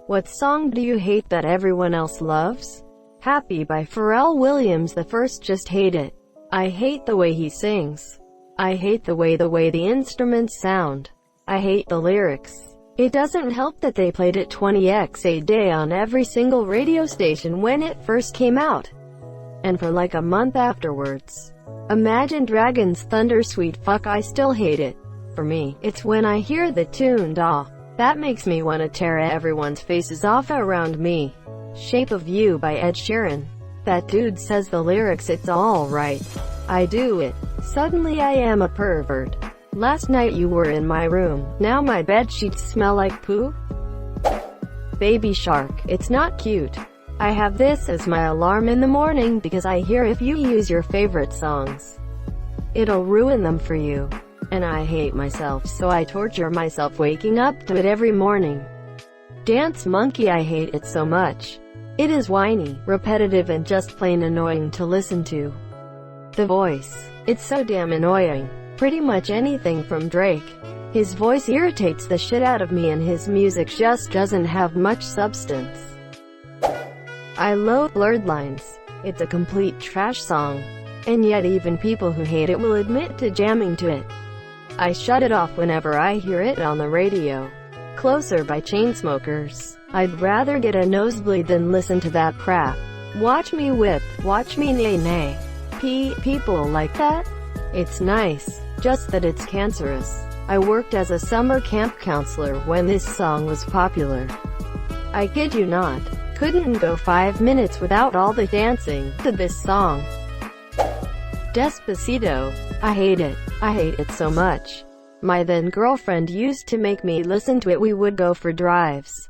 What song do you hate that everyone else loves? Happy by Pharrell Williams. The first, just hate it. I hate the way he sings. I hate the way the instruments sound. I hate the lyrics. It doesn't help that they played it 20x a day on every single radio station when it first came out, and for like a month afterwards. Imagine Dragons' Thunder, sweet fuck. I still hate it. For me, it's when I hear the tune "Daw" that makes me want to tear everyone's faces off around me. Shape of You by Ed Sheeran. That dude says the lyrics, it's all right. I do it. Suddenly I am a pervert. Last night you were in my room. Now my bed sheets smell like poo. Baby Shark. It's not cute. I have this as my alarm in the morning because I hear if you use your favorite songs, it'll ruin them for you. And I hate myself, so I torture myself waking up to it every morning. Dance Monkey. I hate it so much. It is whiny, repetitive, and just plain annoying to listen to. The voice. It's so damn annoying. Pretty much anything from Drake. His voice irritates the shit out of me and his music just doesn't have much substance. I loathe Blurred Lines. It's a complete trash song. And yet even people who hate it will admit to jamming to it. I shut it off whenever I hear it on the radio. Closer by Chainsmokers. I'd rather get a nosebleed than listen to that crap. Watch Me Whip, Watch Me Nay Nay. People like that? It's nice, just that it's cancerous. I worked as a summer camp counselor when this song was popular. I kid you not, couldn't go 5 minutes without all the dancing to this song. Despacito. I hate it. I hate it so much. My then girlfriend used to make me listen to it. We would go for drives.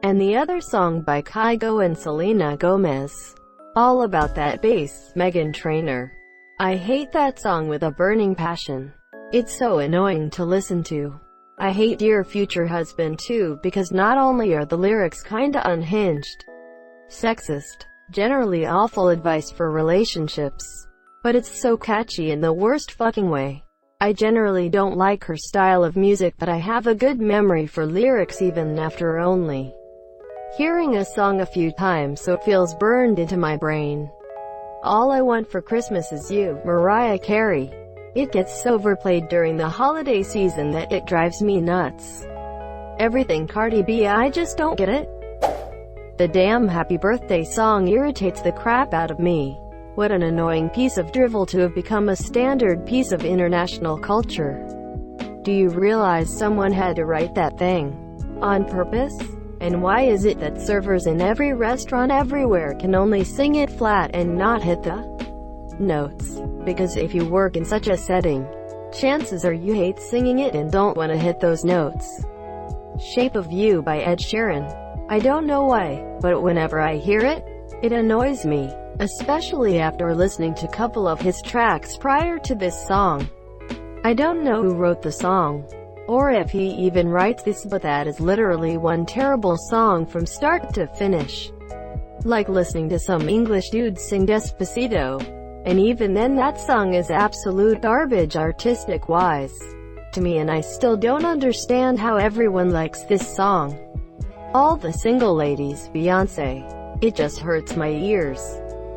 And the other song by Kygo and Selena Gomez. All About That Bass, Meghan Trainor. I hate that song with a burning passion. It's so annoying to listen to. I hate Dear Future Husband too, because not only are the lyrics kinda unhinged, sexist, generally awful advice for relationships, but it's so catchy in the worst fucking way. I generally don't like her style of music, but I have a good memory for lyrics even after only hearing a song a few times, so it feels burned into my brain. All I Want for Christmas Is You, Mariah Carey. It gets so overplayed during the holiday season that it drives me nuts. Everything Cardi B. I just don't get it. The damn Happy Birthday song irritates the crap out of me. What an annoying piece of drivel to have become a standard piece of international culture. Do you realize someone had to write that thing on purpose? And why is it that servers in every restaurant everywhere can only sing it flat and not hit the notes? Because if you work in such a setting, chances are you hate singing it and don't want to hit those notes. Shape of You by Ed Sheeran. I don't know why, but whenever I hear it, it annoys me, especially after listening to a couple of his tracks prior to this song. I don't know who wrote the song, or if he even writes this, but that is literally one terrible song from start to finish. Like listening to some English dude sing Despacito. And even then that song is absolute garbage artistic-wise to me, and I still don't understand how everyone likes this song. All the single ladies, Beyonce. It just hurts my ears.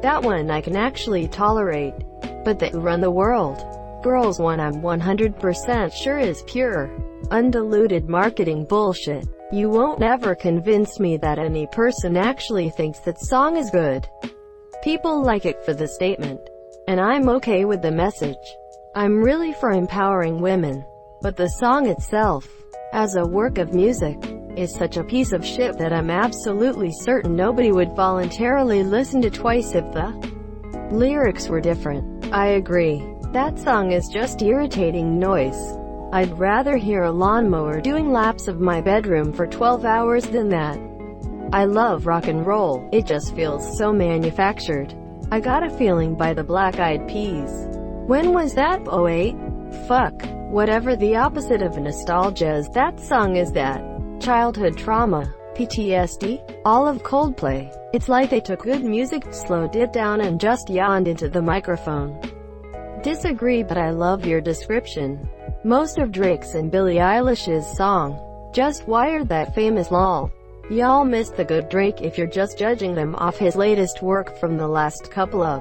That one I can actually tolerate. But They Who Run the World, Girls One, I'm 100% sure is pure, undiluted marketing bullshit. You won't ever convince me that any person actually thinks that song is good. People like it for the statement, and I'm okay with the message. I'm really for empowering women. But the song itself, as a work of music, is such a piece of shit that I'm absolutely certain nobody would voluntarily listen to twice if the lyrics were different. I agree. That song is just irritating noise. I'd rather hear a lawnmower doing laps of my bedroom for 12 hours than that. I love rock and roll. It just feels so manufactured. I Got a Feeling by the Black Eyed Peas. When was that? 08? Fuck. Whatever the opposite of nostalgia is, that song is that. Childhood trauma. PTSD? All of Coldplay. It's like they took good music, slowed it down and just yawned into the microphone. Disagree, but I love your description. Most of Drake's and Billie Eilish's song, Just Wired, that famous lol Y'all missed the good Drake if you're just judging him off his latest work from the last couple of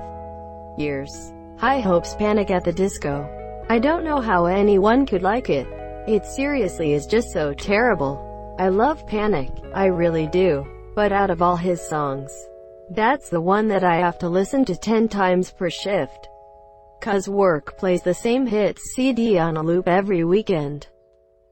years. High Hopes Panic at the Disco. I don't know how anyone could like it. It seriously is just so terrible. I love Panic, I really do. But out of all his songs, that's the one that I have to listen to 10 times per shift. 'Cause work plays the same hits CD on a loop every weekend.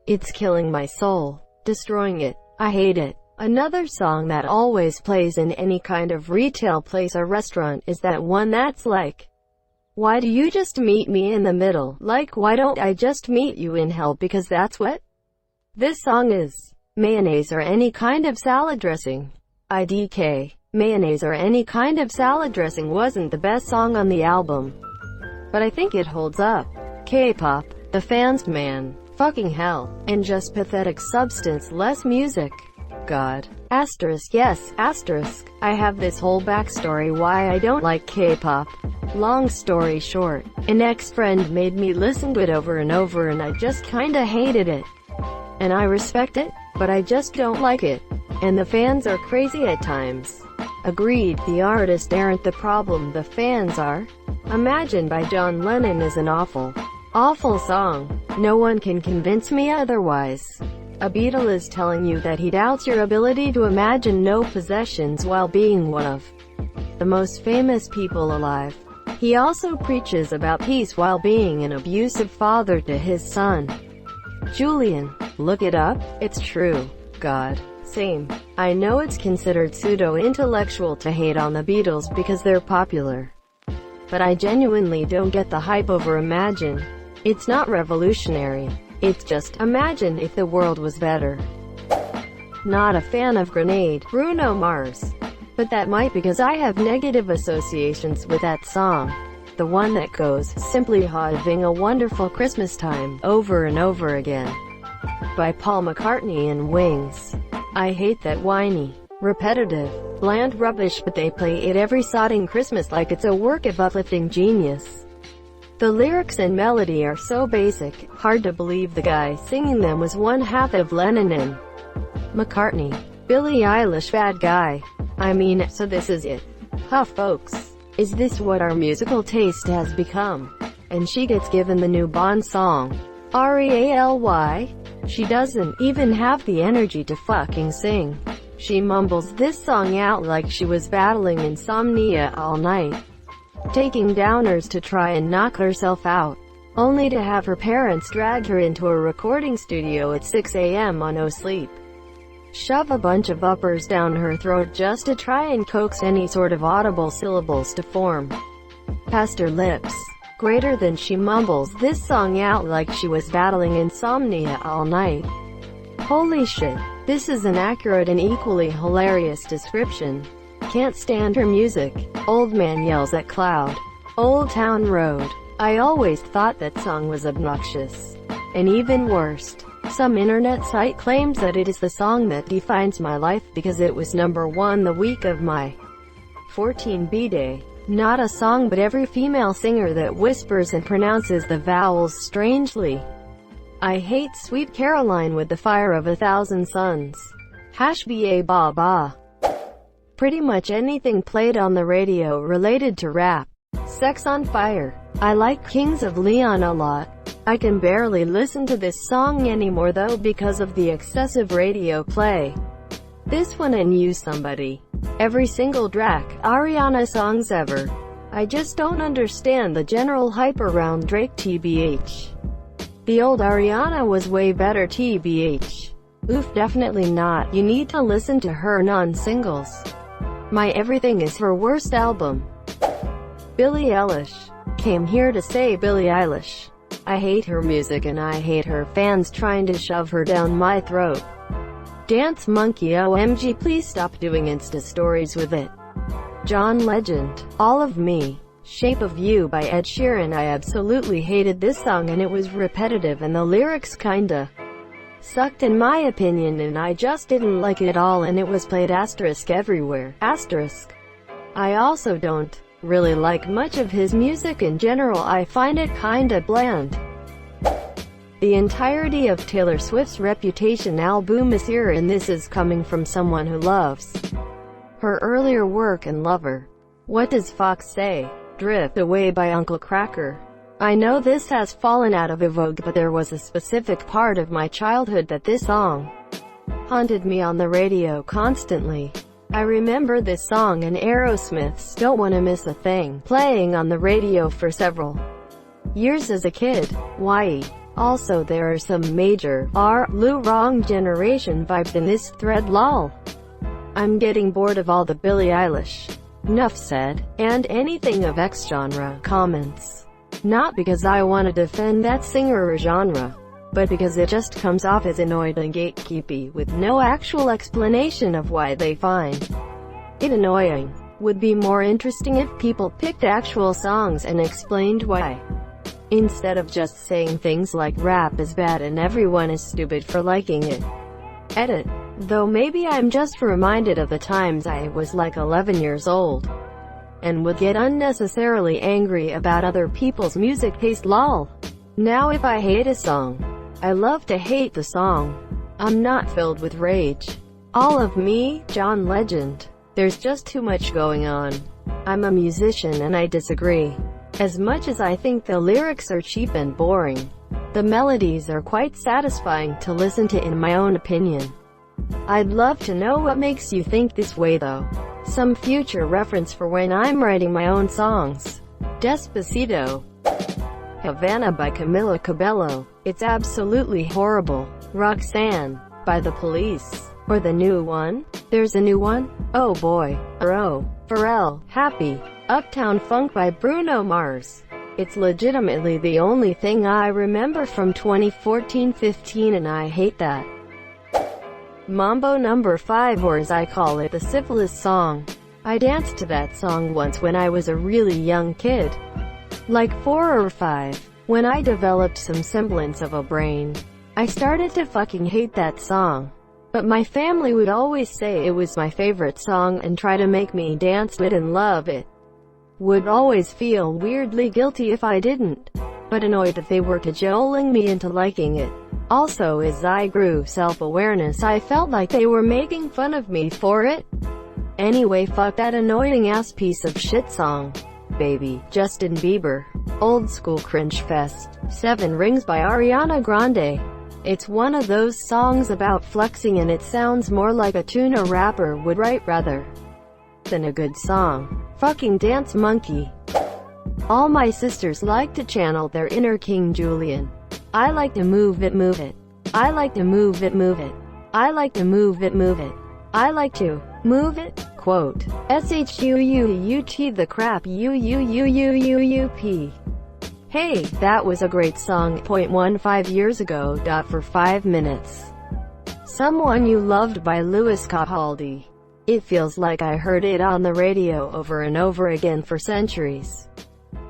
It's killing my soul, destroying it. I hate it. Another song that always plays in any kind of retail place or restaurant is that one that's like, why do you just meet me in the middle? Like, why don't I just meet you in hell, because that's what this song is. Mayonnaise or any kind of salad dressing. IDK. Mayonnaise or any kind of salad dressing wasn't the best song on the album, but I think it holds up. K-pop. The fans, man. Fucking hell. And just pathetic substance, less music. God. Asterisk, yes, asterisk. I have this whole backstory why I don't like K-pop. Long story short, an ex-friend made me listen to it over and over and I just kinda hated it. And I respect it, but I just don't like it. And the fans are crazy at times. Agreed, the artists aren't the problem, the fans are. Imagine by John Lennon is an awful song. No one can convince me otherwise. A Beatle is telling you that he doubts your ability to imagine no possessions while being one of the most famous people alive. He also preaches about peace while being an abusive father to his son. Julian. Look it up, it's true. God. Same. I know it's considered pseudo-intellectual to hate on the Beatles because they're popular, but I genuinely don't get the hype over Imagine. It's not revolutionary. It's just, imagine if the world was better. Not a fan of Grenade, Bruno Mars. But that might because I have negative associations with that song. The one that goes, simply having a wonderful Christmas time, over and over again. By Paul McCartney and Wings. I hate that whiny, repetitive, bland rubbish, but they play it every sodding Christmas like it's a work of uplifting genius. The lyrics and melody are so basic, hard to believe the guy singing them was one half of Lennon and McCartney. Billie Eilish bad guy. I mean, so this is it. Huh, folks. Is this what our musical taste has become? And she gets given the new Bond song. REALY? She doesn't even have the energy to fucking sing. She mumbles this song out like she was battling insomnia all night, taking downers to try and knock herself out, only to have her parents drag her into a recording studio at 6 a.m. on no sleep, shove a bunch of uppers down her throat just to try and coax any sort of audible syllables to form past her lips. Greater than she mumbles this song out like she was battling insomnia all night. Holy shit. This is an accurate and equally hilarious description. Can't stand her music. Old man yells at cloud. Old Town Road. I always thought that song was obnoxious. And even worse, some internet site claims that it is the song that defines my life because it was #1 the week of my 14B day. Not a song, but every female singer that whispers and pronounces the vowels strangely. I hate Sweet Caroline with the fire of 1,000 suns. #BA ba ba. Pretty much anything played on the radio related to rap. Sex on Fire. I like Kings of Leon a lot. I can barely listen to this song anymore though because of the excessive radio play. This one and You Somebody. Every single track, Ariana songs ever. I just don't understand the general hype around Drake TBH. The old Ariana was way better TBH. Oof, definitely not. You need to listen to her non-singles. My Everything is her worst album. Billie Eilish. Came here to say Billie Eilish. I hate her music and I hate her fans trying to shove her down my throat. Dance Monkey OMG, please stop doing Insta stories with it. John Legend. All of Me. Shape of You by Ed Sheeran. I absolutely hated this song and it was repetitive and the lyrics kinda sucked in my opinion and I just didn't like it all and it was played asterisk everywhere. Asterisk. I also don't really like much of his music in general. I find it kinda bland. The entirety of Taylor Swift's Reputation album is here, and this is coming from someone who loves her earlier work and Lover. What Does Fox Say? Drift Away by Uncle Kracker. I know this has fallen out of vogue, but there was a specific part of my childhood that this song haunted me on the radio constantly. I remember this song and Aerosmith's Don't Wanna Miss a Thing playing on the radio for several years as a kid. Why? Also, there are some major Lou Wrong Generation vibes in this thread, lol. I'm getting bored of all the Billie Eilish. Nuff said. And anything of X genre comments. Not because I want to defend that singer or genre, but because it just comes off as annoyed and gatekeepy with no actual explanation of why they find it annoying. Would be more interesting if people picked actual songs and explained why, instead of just saying things like rap is bad and everyone is stupid for liking it. Edit. Though maybe I'm just reminded of the times I was like 11 years old and would get unnecessarily angry about other people's music taste, lol. Now if I hate a song, I love to hate the song. I'm not filled with rage. All of me, John Legend. There's just too much going on. I'm a musician and I disagree. As much as I think the lyrics are cheap and boring, the melodies are quite satisfying to listen to in my own opinion. I'd love to know what makes you think this way though. Some future reference for when I'm writing my own songs. Despacito. Havana by Camila Cabello. It's absolutely horrible. Roxanne by The Police. Or the new one? There's a new one? Oh boy. Pharrell. Happy. Uptown Funk by Bruno Mars. It's legitimately the only thing I remember from 2014-15 and I hate that. Mambo Number 5, or as I call it, the syphilis song. I danced to that song once when I was a really young kid. Like 4 or 5. When I developed some semblance of a brain, I started to fucking hate that song. But my family would always say it was my favorite song and try to make me dance to it and love it. Would always feel weirdly guilty if I didn't, but annoyed that they were cajoling me into liking it. Also, as I grew self-awareness, I felt like they were making fun of me for it. Anyway, fuck that annoying ass piece of shit song. Baby, Justin Bieber. Old school cringe fest. 7 Rings by Ariana Grande. It's one of those songs about flexing and it sounds more like a tune a rapper would write rather than a good song. Fucking Dance Monkey. All my sisters like to channel their inner King Julian. I like to move it, move it. I like to move it, move it. I like to move it, move it. I like to move it. Quote. SHUUUT the crap UUUUUUP. Hey, that was a great song. 0.15 years ago. For 5 minutes. Someone You Loved by Louis Capaldi. It feels like I heard it on the radio over and over again for centuries.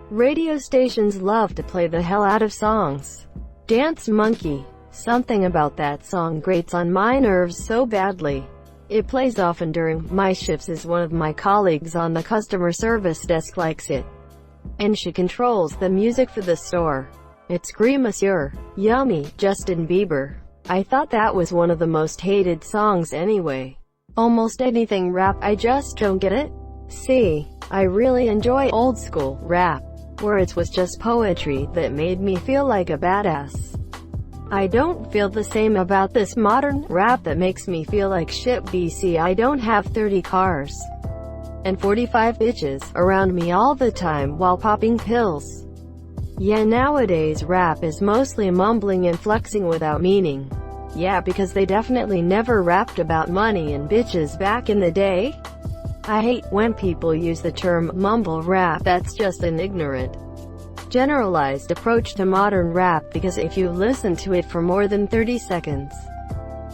Radio stations love to play the hell out of songs. Dance Monkey. Something about that song grates on my nerves so badly. It plays often during my shifts as one of my colleagues on the customer service desk likes it. And she controls the music for the store. It's Green Monsieur. Yummy. Justin Bieber. I thought that was one of the most hated songs anyway. Almost anything rap, I just don't get it. See, I really enjoy old school rap, where it was just poetry that made me feel like a badass. I don't feel the same about this modern rap that makes me feel like shit. BC, I don't have 30 cars and 45 bitches around me all the time while popping pills. Yeah, nowadays rap is mostly mumbling and flexing without meaning. Yeah, because they definitely never rapped about money and bitches back in the day. I hate when people use the term mumble rap. That's just an ignorant, generalized approach to modern rap, because if you listen to it for more than 30 seconds,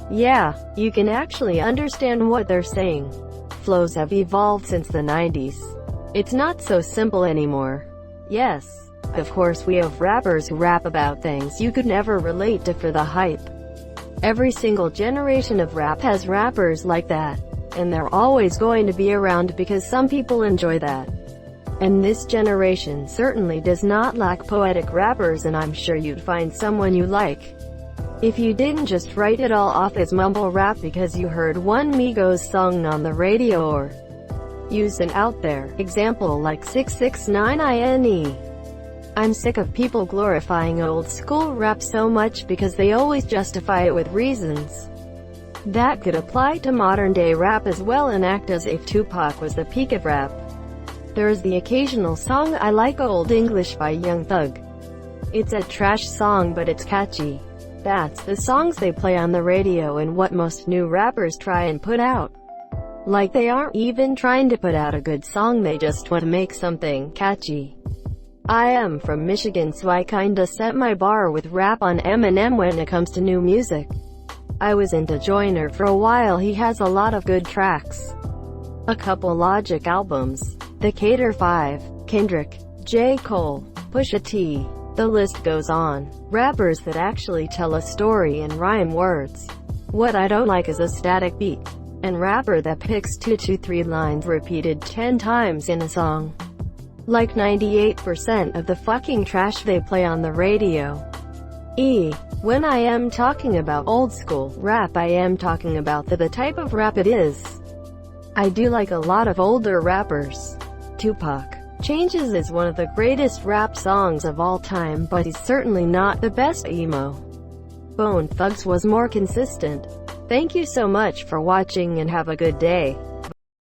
yeah, you can actually understand what they're saying. Flows have evolved since the 90s. It's not so simple anymore. Yes, of course we have rappers who rap about things you could never relate to for the hype. Every single generation of rap has rappers like that, and they're always going to be around because some people enjoy that. And this generation certainly does not lack poetic rappers, and I'm sure you'd find someone you like if you didn't just write it all off as mumble rap because you heard one Migos song on the radio or used an out there example like 669ine. I'm sick of people glorifying old school rap so much because they always justify it with reasons that could apply to modern day rap as well and act as if Tupac was the peak of rap. There's the occasional song I like, Old English by Young Thug. It's a trash song but it's catchy. That's the songs they play on the radio and what most new rappers try and put out. Like they aren't even trying to put out a good song, they just want to make something catchy. I am from Michigan, so I kinda set my bar with rap on Eminem when it comes to new music. I was into Joyner for a while, he has a lot of good tracks. A couple Logic albums. The Cater 5, Kendrick, J. Cole, Pusha T. The list goes on. Rappers that actually tell a story and rhyme words. What I don't like is a static beat. And rapper that picks 2 to 3 lines repeated 10 times in a song. Like 98% of the fucking trash they play on the radio. When I am talking about old school rap, I am talking about the type of rap it is. I do like a lot of older rappers. Tupac. Changes is one of the greatest rap songs of all time, but he's certainly not the best emo. Bone Thugs was more consistent. Thank you so much for watching and have a good day.